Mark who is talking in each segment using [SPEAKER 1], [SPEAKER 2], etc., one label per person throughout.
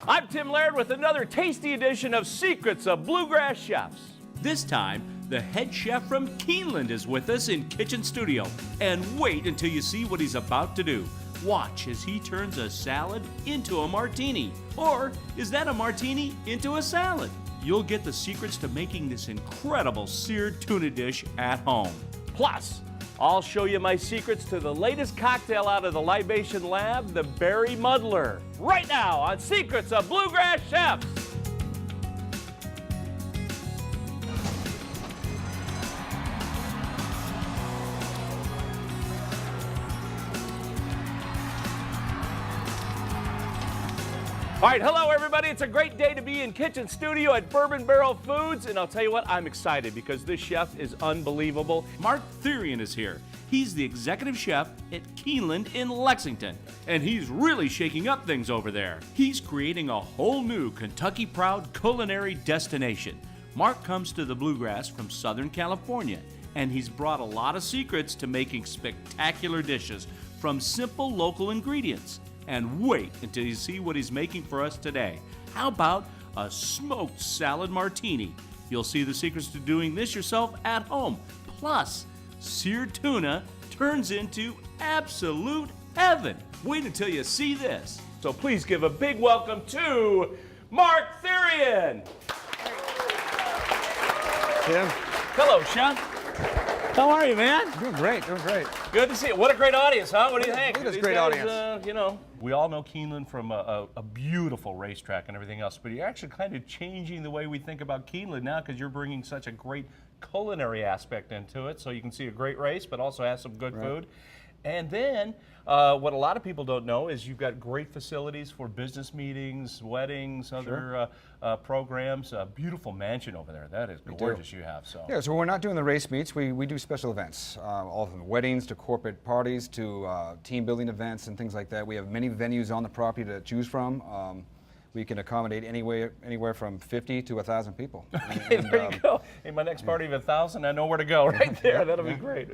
[SPEAKER 1] I'm Tim Laird with another tasty edition of Secrets of Bluegrass Chefs.
[SPEAKER 2] This time, the head chef from Keeneland is with us in Kitchen Studio. And wait until you see what he's about to do. Watch as he turns a salad into a martini. Or is that a martini into a salad? You'll get the secrets to making this incredible seared tuna dish at home.
[SPEAKER 1] Plus, I'll show you my secrets to the latest cocktail out of the libation lab, the Berry Muddler. Right now on Secrets of Bluegrass Chefs. All right, hello everybody. It's a great day to be in Kitchen Studio at Bourbon Barrel Foods, and I'll tell you what, I'm excited because this chef is unbelievable.
[SPEAKER 2] Marc Therrien is here. He's the executive chef at Keeneland in Lexington, and he's really shaking up things over there. He's creating a whole new Kentucky-proud culinary destination. Marc comes to the Bluegrass from Southern California, and he's brought a lot of secrets to making spectacular dishes from simple local ingredients. And wait until you see what he's making for us today. How about a smoked salad martini? You'll see the secrets to doing this yourself at home. Plus, seared tuna turns into absolute heaven. Wait until you see this.
[SPEAKER 1] So please give a big welcome to Marc Therrien.
[SPEAKER 3] Tim,
[SPEAKER 1] Hello, chef. How are you, man?
[SPEAKER 3] doing great, doing great.
[SPEAKER 1] Good to see you. What a great audience, huh? What do you think?
[SPEAKER 3] Look at this
[SPEAKER 1] These
[SPEAKER 3] great
[SPEAKER 1] guys,
[SPEAKER 3] audience.
[SPEAKER 1] You know, we all know Keeneland from a beautiful racetrack and everything else, but you're actually kind of changing the way we think about Keeneland now because you're bringing such a great culinary aspect into it, so you can see a great race, but also have some good food. And then, what a lot of people don't know is you've got great facilities for business meetings, weddings, other programs. A beautiful mansion over there. That is gorgeous you have. So.
[SPEAKER 3] Yeah, so we're not doing the race meets. We do special events, all from weddings to corporate parties to team building events and things like that. We have many venues on the property to choose from. We can accommodate anywhere from 50 to 1,000 people.
[SPEAKER 1] And, there you go. In my next party of 1,000, I know where to go right there. That'll be great.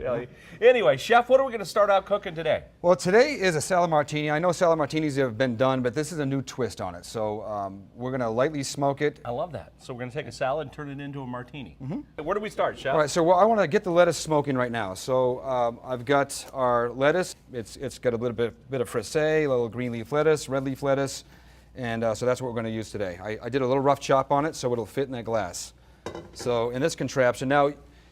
[SPEAKER 1] Anyway, chef, what are we going to start out cooking today?
[SPEAKER 3] Well, today is a salad martini. I know salad martinis have been done, but this is a new twist on it. So we're going to lightly smoke it.
[SPEAKER 1] I love that. So we're going to take a salad and turn it into a martini. Where do we start, chef?
[SPEAKER 3] All right, so I want to get the lettuce smoking right now. So I've got our lettuce. It's got a little bit of frisee, a little green leaf lettuce, red leaf lettuce. And so that's what we're going to use today. I did a little rough chop on it so it'll fit in that glass. So in this contraption, now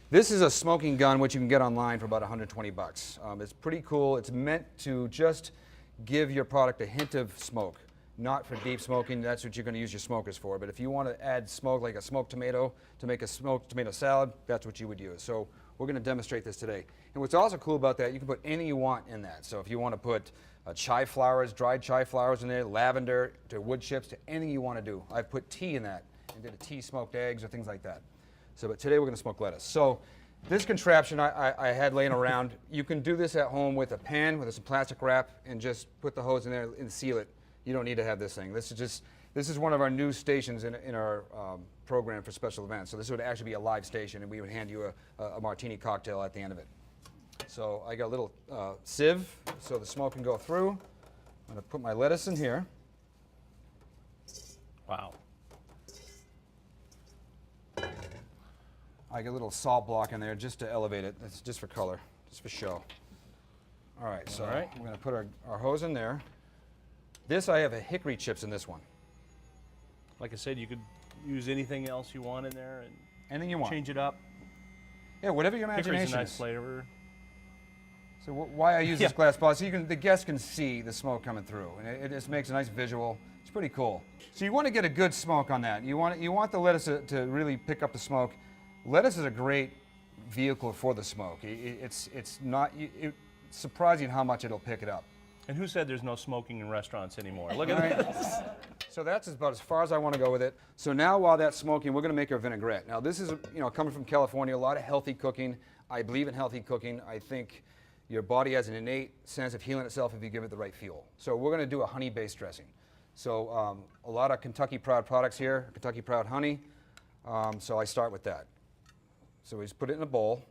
[SPEAKER 3] this is a smoking gun which you can get online for about 120 bucks. It's pretty cool. It's meant to just give your product a hint of smoke, not for deep smoking. That's what you're going to use your smokers for. But if you want to add smoke like a smoked tomato to make a smoked tomato salad, that's what you would use. So we're going to demonstrate this today. And what's also cool about that, you can put anything you want in that. So if you want to put chive flowers, dried chive flowers in there, lavender to wood chips, to anything you want to do. I've put tea in that and did a tea smoked eggs or things like that. So, but today we're going to smoke lettuce. So this contraption I had laying around, you can do this at home with a pan with some plastic wrap and just put the hose in there and seal it. You don't need to have this thing. This is one of our new stations in our program for special events. So this would actually be a live station and we would hand you a martini cocktail at the end of it. So I got a little sieve so the smoke can go through. I'm going to put my lettuce in here.
[SPEAKER 1] Wow.
[SPEAKER 3] I got a little salt block in there just to elevate it. That's just for color, just for show. All right, so we're going to put our hose in there. This, I have a hickory chips in this one.
[SPEAKER 1] Like I said, you could use anything else you want in there and
[SPEAKER 3] anything you want.
[SPEAKER 1] Change it up.
[SPEAKER 3] Yeah, whatever your imagination
[SPEAKER 1] Hickory's a nice
[SPEAKER 3] is.
[SPEAKER 1] flavor.
[SPEAKER 3] So why I use this glass bottle, so the guests can see the smoke coming through, and it just makes a nice visual. It's pretty cool. So you want to get a good smoke on that. You want the lettuce to really pick up the smoke. Lettuce is a great vehicle for the smoke. It's surprising how much it'll pick it up.
[SPEAKER 1] And who said there's no smoking in restaurants anymore? Look at this.
[SPEAKER 3] So that's about as far as I want to go with it. So now while that's smoking, we're going to make our vinaigrette. Now this is, coming from California, a lot of healthy cooking. I believe in healthy cooking. I think your body has an innate sense of healing itself if you give it the right fuel. So we're going to do a honey-based dressing. So a lot of Kentucky Proud products here, Kentucky Proud honey. So I start with that. So we just put it in a bowl.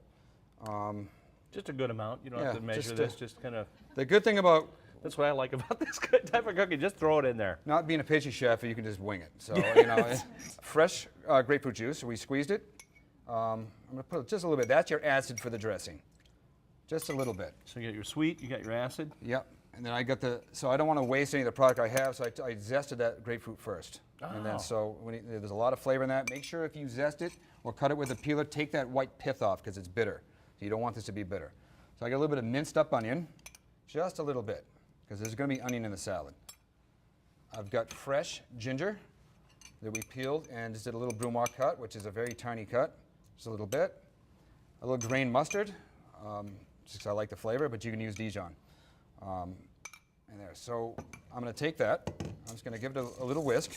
[SPEAKER 1] Just a good amount. You don't have to measure this. Just kind of.
[SPEAKER 3] The good thing about
[SPEAKER 1] That's what I like about this type of cooking. Just throw it in there.
[SPEAKER 3] Not being a pastry chef, you can just wing it. So, you know, fresh grapefruit juice, we squeezed it. I'm going to put just a little bit. That's your acid for the dressing. Just a little bit.
[SPEAKER 1] So you got your sweet, you got your acid.
[SPEAKER 3] Yep. And then I got so I don't want to waste any of the product I have, so I zested that grapefruit first.
[SPEAKER 1] Oh.
[SPEAKER 3] And then so there's a lot of flavor in that. Make sure if you zest it or cut it with a peeler, take that white pith off because it's bitter. So you don't want this to be bitter. So I got a little bit of minced up onion, just a little bit, because there's going to be onion in the salad. I've got fresh ginger that we peeled and just did a little brunoise cut, which is a very tiny cut, just a little bit. A little grain mustard, just because I like the flavor, but you can use Dijon. And there. So I'm going to take that. I'm just going to give it a little whisk.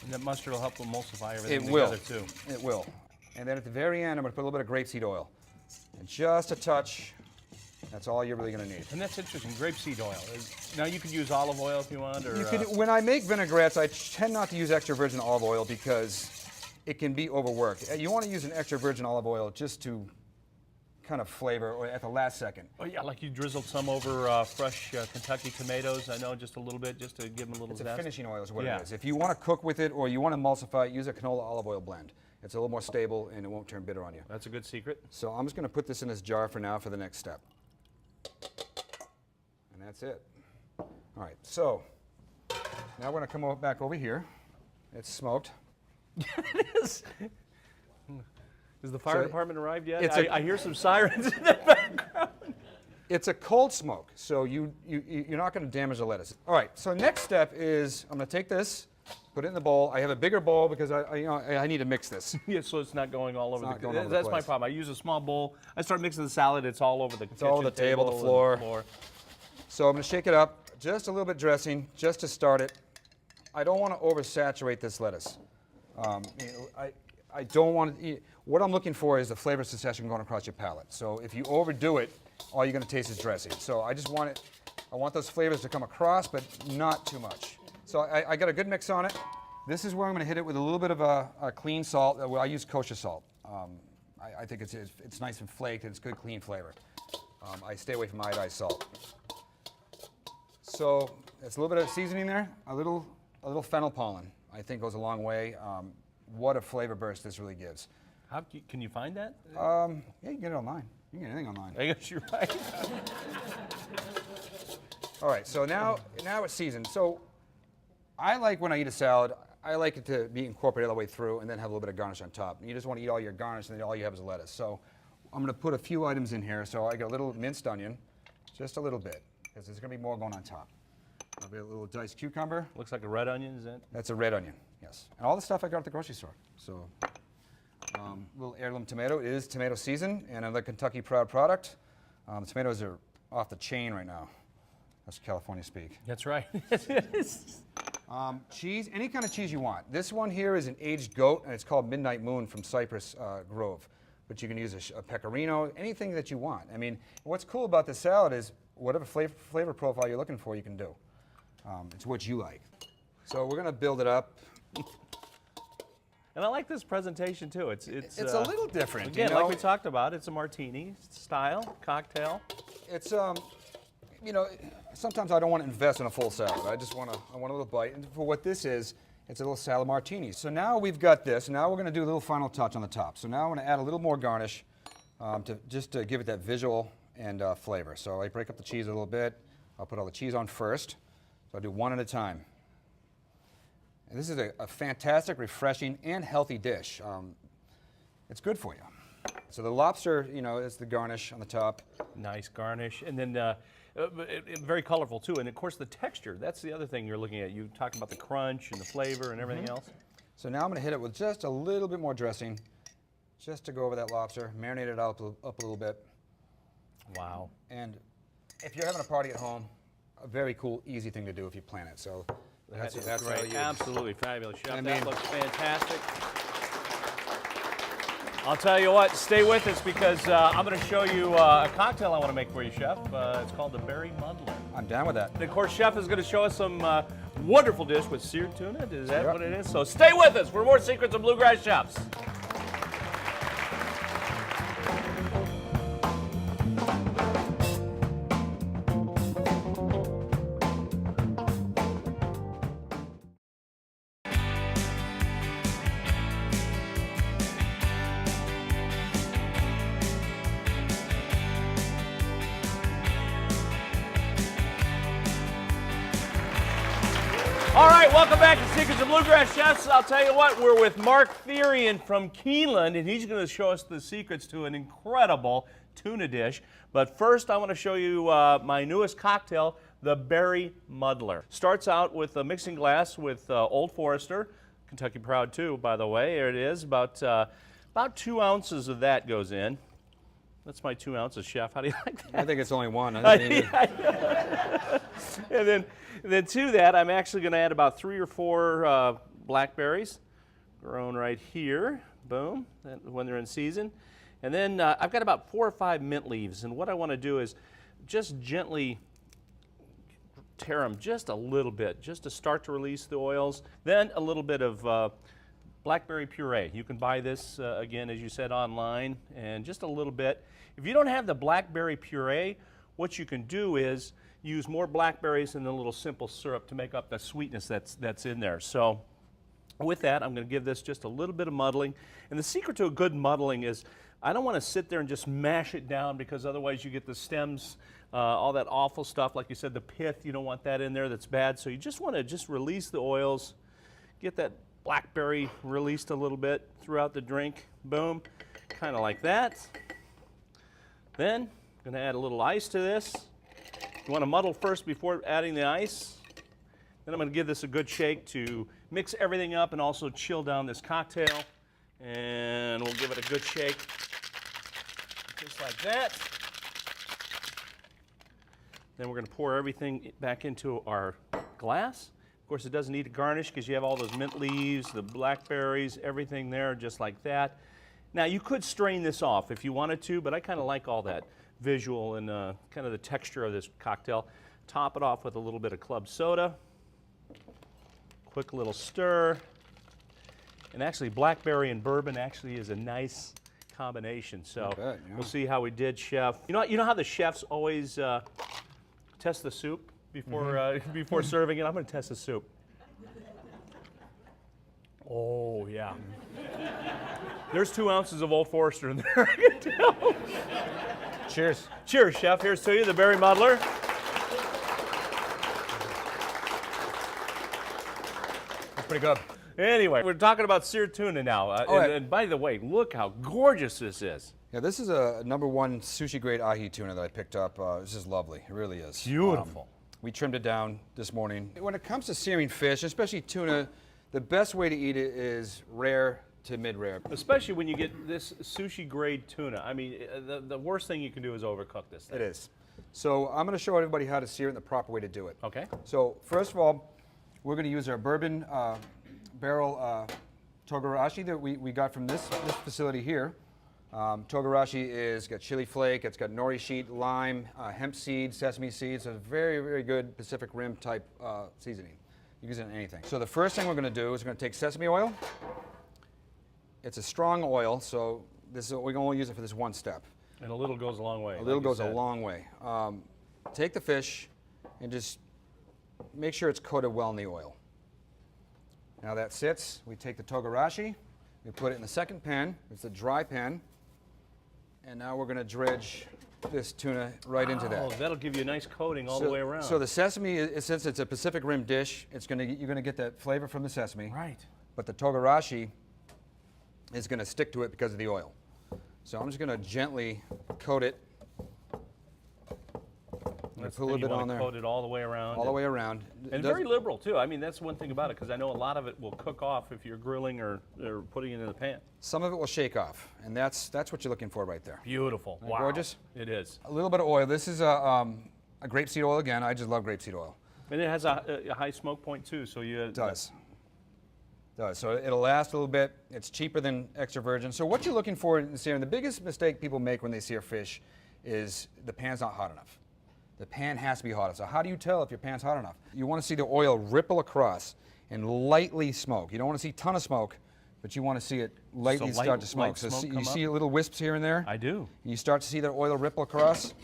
[SPEAKER 1] And that mustard will help emulsify everything
[SPEAKER 3] It will.
[SPEAKER 1] together too.
[SPEAKER 3] It will. And then at the very end, I'm going to put a little bit of grapeseed oil. And just a touch. That's all you're really going to need.
[SPEAKER 1] And that's interesting, grapeseed oil. Now you could use olive oil if you want, or
[SPEAKER 3] When I make vinaigrettes, I tend not to use extra virgin olive oil because it can be overworked. You want to use an extra virgin olive oil just to kind of flavor or at the last second.
[SPEAKER 1] oh yeah, like you drizzled some over fresh Kentucky tomatoes. I know, just a little bit, just to give them a little
[SPEAKER 3] It's a
[SPEAKER 1] zest.
[SPEAKER 3] finishing oil is what
[SPEAKER 1] Yeah.
[SPEAKER 3] it is. If you want to cook with it or you want to emulsify it, use a canola olive oil blend. It's a little more stable and it won't turn bitter on you.
[SPEAKER 1] That's a good secret.
[SPEAKER 3] So I'm just going to put this in this jar for now for the next step. And that's it. All right, so now we're going to come back over here. It's smoked.
[SPEAKER 1] It is. Has the fire
[SPEAKER 3] So
[SPEAKER 1] department arrived yet?
[SPEAKER 3] it's
[SPEAKER 1] I hear some sirens in the background.
[SPEAKER 3] It's a cold smoke, so you're not going to damage the lettuce. All right, so next step is I'm going to take this, put it in the bowl. I have a bigger bowl because I need to mix this.
[SPEAKER 1] Yeah, so it's not going all over
[SPEAKER 3] not
[SPEAKER 1] the
[SPEAKER 3] going
[SPEAKER 1] kitchen.
[SPEAKER 3] over the
[SPEAKER 1] That's my
[SPEAKER 3] place.
[SPEAKER 1] problem. I use a small bowl. I start mixing the salad. It's all over the kitchen
[SPEAKER 3] all over the table, the
[SPEAKER 1] and
[SPEAKER 3] floor. So I'm going to shake it up, just a little bit dressing, just to start it. I don't want to oversaturate this lettuce. I don't want to eat. What I'm looking for is the flavor succession going across your palate. So if you overdo it, all you're going to taste is dressing. So I just want it. I want those flavors to come across, but not too much. So I got a good mix on it. This is where I'm going to hit it with a little bit of a clean salt. Well, I use kosher salt. I think it's nice and flaked and it's good clean flavor. I stay away from iodized salt. So it's a little bit of seasoning there. A little fennel pollen, I think, goes a long way. What a flavor burst this really gives.
[SPEAKER 1] Can you find that?
[SPEAKER 3] Yeah, you can get it online. You can get anything online.
[SPEAKER 1] I guess you're right.
[SPEAKER 3] All right, so now it's seasoned. So I like when I eat a salad, I like it to be incorporated all the way through and then have a little bit of garnish on top. You just want to eat all your garnish and then all you have is lettuce. So I'm going to put a few items in here. So I got a little minced onion, just a little bit, because there's going to be more going on top. I'll be a little diced cucumber.
[SPEAKER 1] Looks like a red onion, is that?
[SPEAKER 3] That's a red onion, yes. And all the stuff I got at the grocery store. So little heirloom tomato. It is tomato season and another Kentucky Proud product. The tomatoes are off the chain right now. That's California speak.
[SPEAKER 1] That's right.
[SPEAKER 3] Cheese, any kind of cheese you want. This one here is an aged goat, and it's called Midnight Moon from Cypress Grove. But you can use a pecorino, anything that you want. I mean, what's cool about this salad is whatever flavor profile you're looking for, you can do. It's what you like. So we're going to build it up.
[SPEAKER 1] And I like this presentation too. It's
[SPEAKER 3] a little different.
[SPEAKER 1] Again,
[SPEAKER 3] you know?
[SPEAKER 1] like we talked about, it's a martini style cocktail.
[SPEAKER 3] It's you know, sometimes I don't want to invest in a full salad. I want a little bite. And for what this is, it's a little salad martini. So now we've got this. Now we're going to do a little final touch on the top. So now I'm going to add a little more garnish just to give it that visual and flavor. So I break up the cheese a little bit. I'll put all the cheese on first. So I'll do one at a time. And this is a fantastic, refreshing, and healthy dish. It's good for you. So the lobster, you know, is the garnish on the top.
[SPEAKER 1] Nice garnish. And then very colorful too. And of course the texture, that's the other thing you're looking at. You talk about the crunch and the flavor and everything else.
[SPEAKER 3] So now I'm going to hit it with just a little bit more dressing, just to go over that lobster, marinate it up a little bit.
[SPEAKER 1] Wow.
[SPEAKER 3] And if you're having a party at home, a very cool, easy thing to do if you plan it. So that's
[SPEAKER 1] great.
[SPEAKER 3] how you.
[SPEAKER 1] Absolutely fabulous, Chef.
[SPEAKER 3] I
[SPEAKER 1] That
[SPEAKER 3] mean-
[SPEAKER 1] looks fantastic. I'll tell you what, stay with us because I'm going to show you a cocktail I want to make for you, Chef. It's called the Berry Muddler.
[SPEAKER 3] I'm down with that.
[SPEAKER 1] And of course, Chef is going to show us some wonderful dish with seared tuna. Is that
[SPEAKER 3] Yep.
[SPEAKER 1] what it is? So stay with us for more secrets of Bluegrass Chefs. All right, welcome back to Secrets of Bluegrass Chefs. I'll tell you what, we're with Marc Therrien from Keeneland, and he's going to show us the secrets to an incredible tuna dish. But first, I want to show you my newest cocktail, the Berry Muddler. Starts out with a mixing glass with Old Forester, Kentucky Proud too, by the way. There it is. About 2 ounces of that goes in. That's my 2 ounces, Chef. How do you like that?
[SPEAKER 3] I think it's only one.
[SPEAKER 1] And then to that, I'm actually going to add about 3 or 4 blackberries, grown right here. Boom, when they're in season. And then I've got about 4 or 5 mint leaves. And what I want to do is just gently tear them just a little bit, just to start to release the oils. Then a little bit of blackberry puree. You can buy this, again, as you said, online, and just a little bit. If you don't have the blackberry puree, what you can do is use more blackberries and a little simple syrup to make up the sweetness that's in there. So with that, I'm going to give this just a little bit of muddling. And the secret to a good muddling is I don't want to sit there and just mash it down, because otherwise you get the stems, all that awful stuff. Like you said, the pith, you don't want that in there. That's bad. So you just want to just release the oils, get that blackberry released a little bit throughout the drink. Boom, kind of like that. Then I'm going to add a little ice to this. You want to muddle first before adding the ice. Then I'm going to give this a good shake to mix everything up and also chill down this cocktail. And we'll give it a good shake, just like that. Then we're going to pour everything back into our glass. Of course, it doesn't need to garnish because you have all those mint leaves, the blackberries, everything there just like that. Now, you could strain this off if you wanted to, but I kind of like all that visual and kind of the texture of this cocktail. Top it off with a little bit of club soda. Quick little stir. And actually, blackberry and bourbon actually is a nice combination. So
[SPEAKER 3] bet, yeah.
[SPEAKER 1] We'll see how we did, Chef. You know how the chefs always test the soup before before serving it? I'm going to test the soup. Oh, yeah. There's 2 ounces of Old Forester in there, I can tell.
[SPEAKER 3] Cheers.
[SPEAKER 1] Cheers, Chef. Here's to you, the Berry Muddler.
[SPEAKER 3] That's pretty good.
[SPEAKER 1] Anyway, we're talking about seared tuna now. And by the way, look how gorgeous this is.
[SPEAKER 3] Yeah, this is a #1 sushi grade ahi tuna that I picked up. This is lovely. It really is.
[SPEAKER 1] Beautiful.
[SPEAKER 3] We trimmed it down this morning. When it comes to searing fish, especially tuna, the best way to eat it is rare to mid-rare.
[SPEAKER 1] Especially when you get this sushi grade tuna. I mean, the worst thing you can do is overcook this thing.
[SPEAKER 3] It is. So I'm going to show everybody how to sear it and the proper way to do it.
[SPEAKER 1] Okay.
[SPEAKER 3] So first of all, we're going to use our bourbon barrel Togarashi that we got from this facility here. Togarashi is got chili flake, it's got nori sheet, lime, hemp seed, sesame seeds. So it's very, very good Pacific Rim type seasoning. You can use it in anything. So the first thing we're going to do is we're going to take sesame oil. It's a strong oil, so we can only use it for this one step.
[SPEAKER 1] And a little goes a long way.
[SPEAKER 3] A little goes a long way. Take the fish and just make sure it's coated well in the oil. Now that sits, we take the Togarashi, we put it in the second pan. It's a dry pan. And now we're going to dredge this tuna right into that.
[SPEAKER 1] Oh, that'll give you a nice coating all the way around.
[SPEAKER 3] So the sesame, since it's a Pacific Rim dish, you're going to get that flavor from the sesame.
[SPEAKER 1] Right.
[SPEAKER 3] But the Togarashi is going to stick to it because of the oil. So I'm just going to gently coat it. Put a little bit on there.
[SPEAKER 1] Coat it all the way around.
[SPEAKER 3] All the way around.
[SPEAKER 1] And very liberal, too. I mean, that's one thing about it, because I know a lot of it will cook off if you're grilling or putting it in the pan.
[SPEAKER 3] Some of it will shake off, and that's what you're looking for right there.
[SPEAKER 1] Beautiful.
[SPEAKER 3] Isn't that
[SPEAKER 1] Wow.
[SPEAKER 3] gorgeous?
[SPEAKER 1] It is.
[SPEAKER 3] A little bit of oil. This is a grapeseed oil again. I just love grapeseed oil.
[SPEAKER 1] And it has a high smoke point, too. So
[SPEAKER 3] It does. So it'll last a little bit. It's cheaper than extra virgin. So what you're looking for in searing, the biggest mistake people make when they sear fish is the pan's not hot enough. The pan has to be hot. So how do you tell if your pan's hot enough? You want to see the oil ripple across and lightly smoke. You don't want to see a ton of smoke, but you want to see it lightly start to smoke. So you see little wisps here and there?
[SPEAKER 1] I do.
[SPEAKER 3] And you start to see the oil ripple across.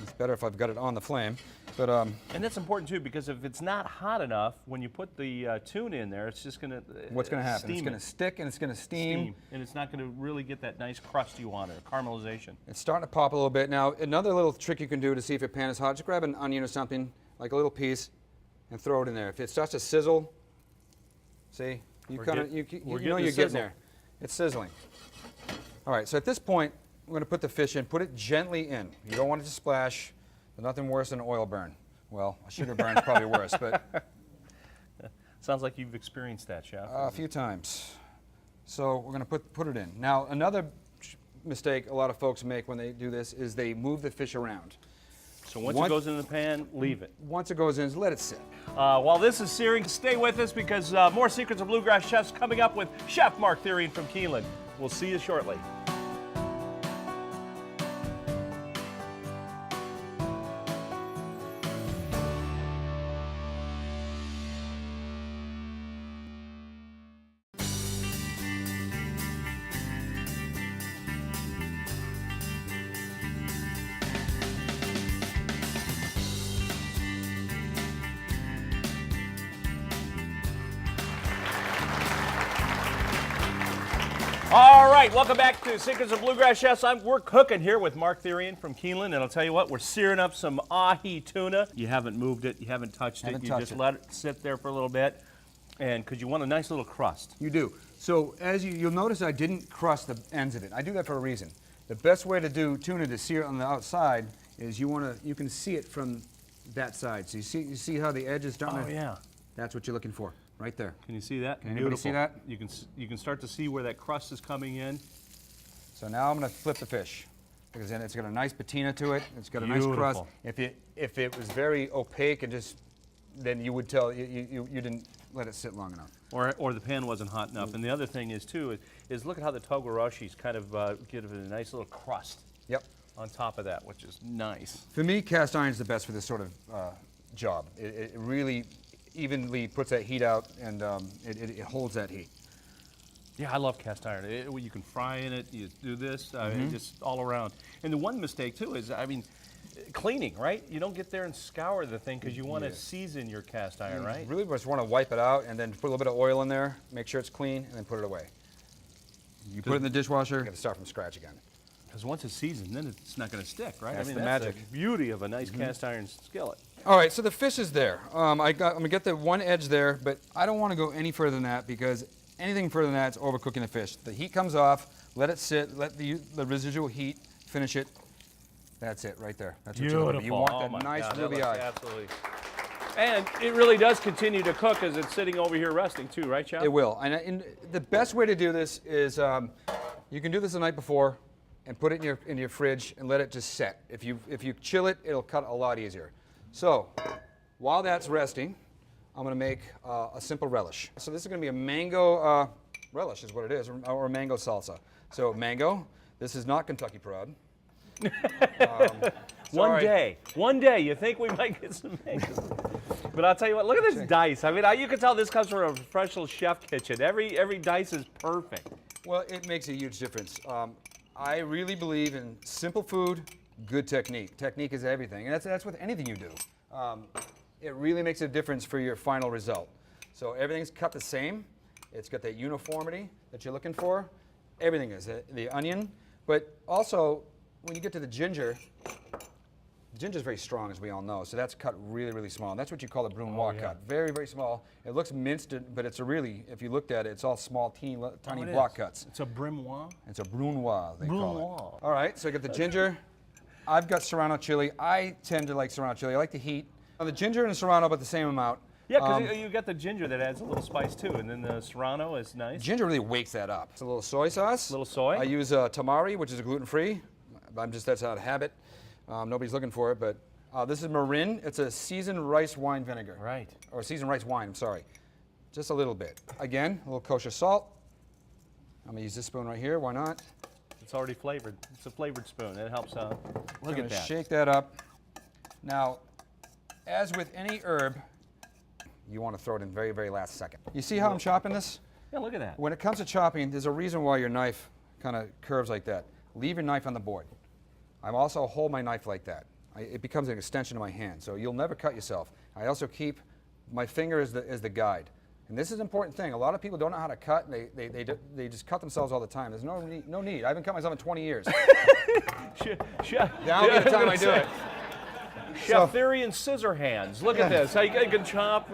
[SPEAKER 3] It's better if I've got it on the flame. But
[SPEAKER 1] and that's important too, because if it's not hot enough, when you put the tuna in there, it's just going to
[SPEAKER 3] what's going to happen? It's going to stick and it's going to steam.
[SPEAKER 1] And it's not going to really get that nice crust you want, or caramelization.
[SPEAKER 3] It's starting to pop a little bit. Now, another little trick you can do to see if your pan is hot, just grab an onion or something, like a little piece, and throw it in there. If it starts to sizzle, see, you know you're getting there. It's sizzling. All right, so at this point, we're going to put the fish in. Put it gently in. You don't want it to splash. There's nothing worse than an oil burn. Well, a sugar burn is probably worse, but
[SPEAKER 1] sounds like you've experienced that, Chef.
[SPEAKER 3] a few times. So we're going to put it in. Now, another mistake a lot of folks make when they do this is they move the fish around.
[SPEAKER 1] So once it goes in the pan, leave it.
[SPEAKER 3] Once it goes in, let it sit.
[SPEAKER 1] While this is searing, stay with us because more Secrets of Bluegrass Chefs coming up with Chef Marc Therrien from Keeneland. We'll see you shortly. All right, welcome back to Secrets of Bluegrass Chefs. We're cooking here with Marc Therrien from Keeneland, and I'll tell you what, we're searing up some ahi tuna. You haven't moved it, you haven't touched it, you just let it sit there for a little bit, and because you want a nice little crust.
[SPEAKER 3] You do. So as you'll notice, I didn't crust the ends of it. I do that for a reason. The best way to do tuna to sear it on the outside is you can see it from that side. So you see how the edge is starting to...
[SPEAKER 1] Oh, yeah.
[SPEAKER 3] That's what you're looking for, right there.
[SPEAKER 1] Can you see that?
[SPEAKER 3] Can anybody see that?
[SPEAKER 1] You can start to see where that crust is coming in.
[SPEAKER 3] So now I'm going to flip the fish because then it's got a nice patina to it. It's got a nice crust. If it was very opaque and then you would tell you didn't let it sit long enough.
[SPEAKER 1] Or the pan wasn't hot enough. And the other thing is too is look at how the togarashis kind of give it a nice little crust.
[SPEAKER 3] Yep.
[SPEAKER 1] On top of that, which is nice.
[SPEAKER 3] For me, cast iron is the best for this sort of job. It really evenly puts that heat out and it holds that heat.
[SPEAKER 1] Yeah, I love cast iron. You can fry in it, you do this, just all around. And the one mistake too is, I mean, cleaning, right? You don't get there and scour the thing because you want to season your cast iron, right?
[SPEAKER 3] You really just want to wipe it out and then put a little bit of oil in there, make sure it's clean, and then put it away. You put it in the dishwasher, you got to start from scratch again.
[SPEAKER 1] Because once it's seasoned, then it's not going to stick, right?
[SPEAKER 3] That's
[SPEAKER 1] I mean,
[SPEAKER 3] the
[SPEAKER 1] that's
[SPEAKER 3] magic.
[SPEAKER 1] the beauty of a nice cast iron skillet.
[SPEAKER 3] All right, so the fish is there. I'm going to get the one edge there, but I don't want to go any further than that because anything further than that is overcooking the fish. The heat comes off, let it sit, let the residual heat finish it. That's it right there. That's what
[SPEAKER 1] Beautiful.
[SPEAKER 3] you want that nice ruby eye.
[SPEAKER 1] Absolutely. And it really does continue to cook as it's sitting over here resting too, right, Chef?
[SPEAKER 3] It will. And the best way to do this is you can do this the night before and put it in your fridge and let it just set. If you chill it, it'll cut a lot easier. So while that's resting, I'm going to make a simple relish. So this is going to be a mango relish is what it is, or a mango salsa. So mango, this is not Kentucky Proud.
[SPEAKER 1] One day, you think we might get some mangoes. But I'll tell you what, look at this dice. I mean, you can tell this comes from a professional chef kitchen. Every dice is perfect.
[SPEAKER 3] Well, it makes a huge difference. I really believe in simple food, good technique. Technique is everything, and that's with anything you do. It really makes a difference for your final result. So everything's cut the same. It's got that uniformity that you're looking for. Everything is. The onion, but also when you get to the ginger is very strong, as we all know, so that's cut really, really small. That's what you call a brunoise cut. Very, very small. It looks minced, but it's if you looked at it, it's all small, tiny block cuts.
[SPEAKER 1] It's a brunoise?
[SPEAKER 3] It's a brunoise, they call it. All right, so I got the ginger. I've got serrano chili. I tend to like serrano chili. I like the heat. Now, the ginger and the serrano about the same amount.
[SPEAKER 1] Yeah, because you got the ginger that adds a little spice too, and then the serrano is nice.
[SPEAKER 3] Ginger really wakes that up. It's a little soy sauce.
[SPEAKER 1] A little soy.
[SPEAKER 3] I use tamari, which is gluten-free. That's out of habit. Nobody's looking for it, but this is Marin. It's a seasoned rice wine vinegar.
[SPEAKER 1] Right.
[SPEAKER 3] Or seasoned rice wine, I'm sorry. Just a little bit. Again, a little kosher salt. I'm going to use this spoon right here. Why not?
[SPEAKER 1] It's already flavored. It's a flavored spoon. It helps out. Look at that.
[SPEAKER 3] Shake that up. Now, as with any herb, you want to throw it in very, very last second. You see how I'm chopping this?
[SPEAKER 1] Yeah, look at that.
[SPEAKER 3] When it comes to chopping, there's a reason why your knife kind of curves like that. Leave your knife on the board. I also hold my knife like that. It becomes an extension of my hand, so you'll never cut yourself. I also keep my finger as the guide. And this is an important thing. A lot of people don't know how to cut, and they just cut themselves all the time. There's no need. I haven't cut myself in 20 years.
[SPEAKER 1] Chef.
[SPEAKER 3] That'll be the time I do it.
[SPEAKER 1] Chef Therrien scissor hands. Look at this. How you can chop.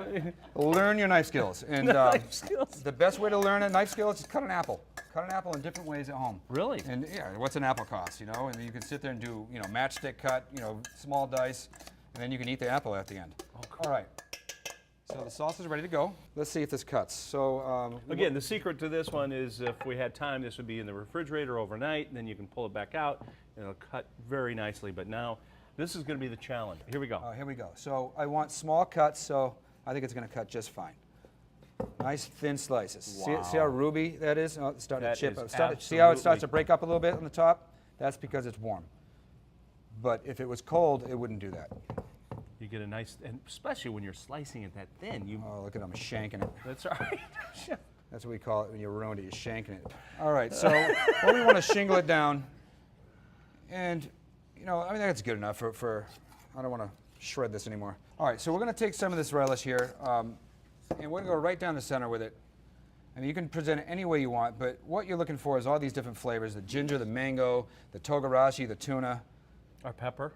[SPEAKER 3] Learn your knife skills. And
[SPEAKER 1] Knife skills.
[SPEAKER 3] the best way to learn a knife skill is to cut an apple. Cut an apple in different ways at home.
[SPEAKER 1] Really?
[SPEAKER 3] And yeah, what's an apple cost, you know? And you can sit there and do, you know, matchstick cut, you know, small dice, and then you can eat the apple at the end.
[SPEAKER 1] Oh, cool.
[SPEAKER 3] All right. So the salsa's ready to go. Let's see if this cuts. So
[SPEAKER 1] Again, the secret to this one is if we had time, this would be in the refrigerator overnight, and then you can pull it back out, and it'll cut very nicely. But now, this is going to be the challenge. Here we go.
[SPEAKER 3] here we go. So I want small cuts, so I think it's going to cut just fine. Nice thin slices.
[SPEAKER 1] Wow.
[SPEAKER 3] See how ruby that is? Oh, it's starting
[SPEAKER 1] That
[SPEAKER 3] to chip.
[SPEAKER 1] is
[SPEAKER 3] See how it starts
[SPEAKER 1] absolutely-
[SPEAKER 3] to break up a little bit on the top? That's because it's warm. But if it was cold, it wouldn't do that.
[SPEAKER 1] You get a nice, and especially when you're slicing it that thin.
[SPEAKER 3] Oh, look at him shanking it.
[SPEAKER 1] That's all right.
[SPEAKER 3] That's what we call it when you're ruined it, you're shanking it. All right, so what we want to shingle it down. And, you know, I mean, that's good enough for I don't want to shred this anymore. All right, so we're going to take some of this relish here, and we're going to go right down the center with it. I mean, you can present it any way you want, but what you're looking for is all these different flavors, the ginger, the mango, the togarashi, the tuna,
[SPEAKER 1] Our pepper.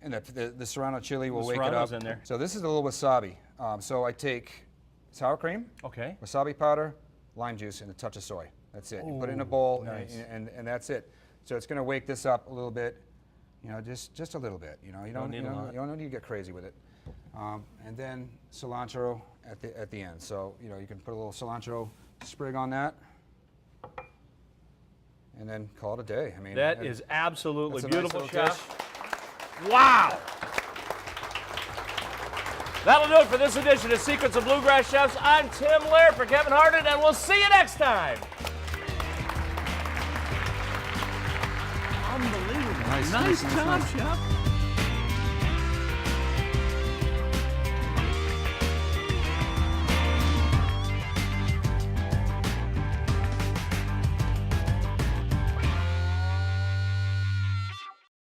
[SPEAKER 3] and the serrano chili will
[SPEAKER 1] The
[SPEAKER 3] wake it up.
[SPEAKER 1] serrano's in there.
[SPEAKER 3] So this is a little wasabi. So I take sour cream,
[SPEAKER 1] Okay.
[SPEAKER 3] wasabi powder, lime juice, and a touch of soy. That's it. You put it in a bowl,
[SPEAKER 1] nice.
[SPEAKER 3] and that's it. So it's going to wake this up a little bit, you know, just a little bit. You know, you don't
[SPEAKER 1] need a lot.
[SPEAKER 3] you don't need to get crazy with it. And then cilantro at the end. So you know, you can put a little cilantro sprig on that, and then call it a day. I mean,
[SPEAKER 1] That is absolutely
[SPEAKER 3] that's a nice
[SPEAKER 1] beautiful,
[SPEAKER 3] little
[SPEAKER 1] Chef. Wow! That'll do it for this edition of Secrets of Bluegrass Chefs. I'm Tim Laird for Kevin Harden, and we'll see you next time. Unbelievable.
[SPEAKER 3] Nice
[SPEAKER 1] Nice job, Chef.